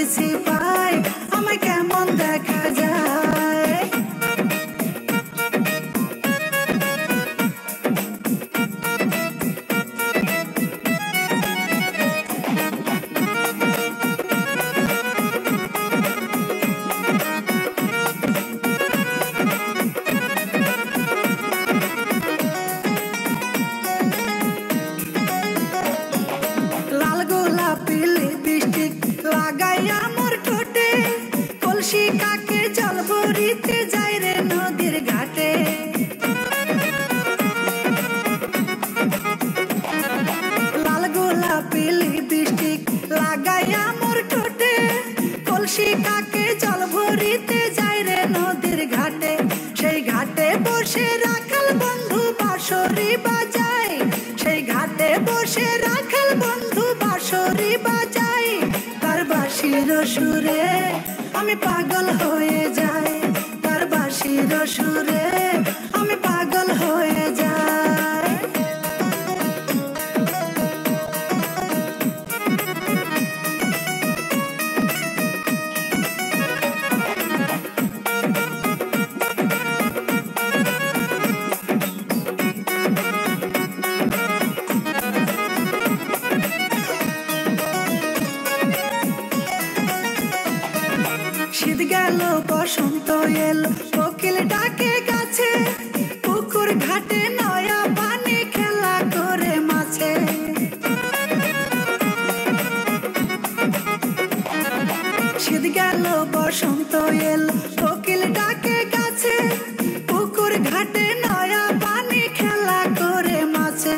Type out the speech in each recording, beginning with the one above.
দিছি পাই আমায় কেমন দেখা যায়। লাল গোলাপি লিপস্টিক লাগাইয়া মোর ঠোঁটে কলসি কাকে জল ভরিতে যাই রে নদীর ঘাটে। লাল গোলাপি লিপস্টিক লাগাইয়া মোর ঠোঁটে কলসি কাকে জল ভরিতে যাই রে নদীর ঘাটে। সেই ঘাটে বসে রাখাল বন্ধু বাঁশরি বাজায়, সেই ঘাটে বসে রাখাল বন্ধু বাঁশরি বাজায়। তার বাঁশির সুরে আমি পাগল হয়ে যাই, তার বাঁশির সুরে আমি পাগল হয়ে যাই। শীত গেল বসন্ত এলো কোকিল ডাকে গাছে, পুকুর ঘাটে নয়া পানি খেলা করে মাছে। শীত গেল বসন্ত এলো কোকিল ডাকে গাছে, পুকুর ঘাটে নয়া পানি খেলা করে মাছে।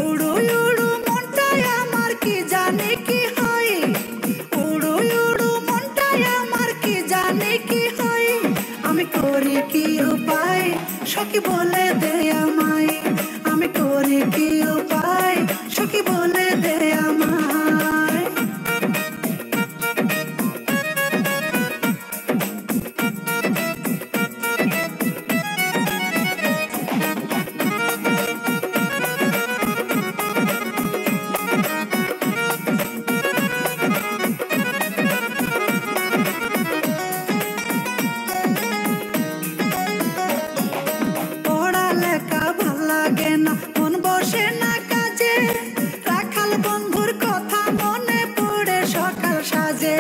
উড়ু উড়ু মনটাই আমার কি জানে কি হয়, উড়ু উড়ু মনটাই আমার কি জানে কি হয়। আমি করি কি উপায় সখী বলে দে আমায়, আমি করি কি উপায় সখী বলে দে আমায়। পড়ালেখা ভাল লাগে না মন বসে না কাজে, রাখাল বন্ধুর কথা মনে পড়ে সকাল সাজে।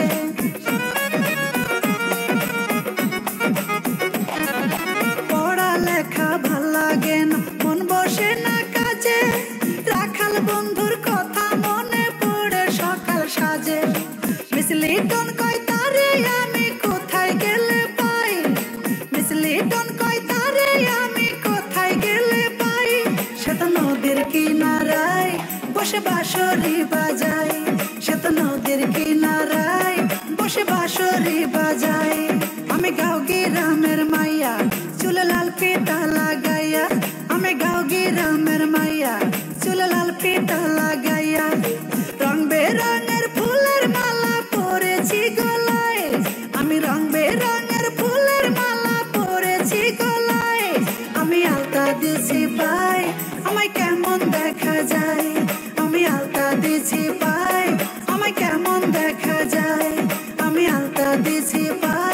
পড়ালেখা ভাল লাগে না মন বসে না কাজে, রাখাল বন্ধুর কথা মনে পড়ে সকাল সাজে। মিসলি টন কয় তারে আমি কোথায় গেলে পাই, মিসলি টন কয় তারে আমি কোথায় গেলে পাই। সে তো নদীর কিনারায় বসে বাঁশরি বাজায়, সে তো নদীর কিনারায় বসে বাঁশরি বাজায়। আমি গাঁও গ্রামের মাইয়া চুলে লাল ফিতা লাগাইয়া, আমি গাঁও গ্রামের মাইয়া চুলে লাল ফিতা লাগাইয়া। রং বেরঙের ফুলের মালা পরেছি গলায়, আমি রং বেরঙের ফুলের মালা পরেছি গলায়। আমি আলতা দিছি পাই আমায় কেমন দেখা যায়, আমি আলতা দিছি পাই আমায় কেমন দেখা যায়, আমি আলতা দিছি পাই।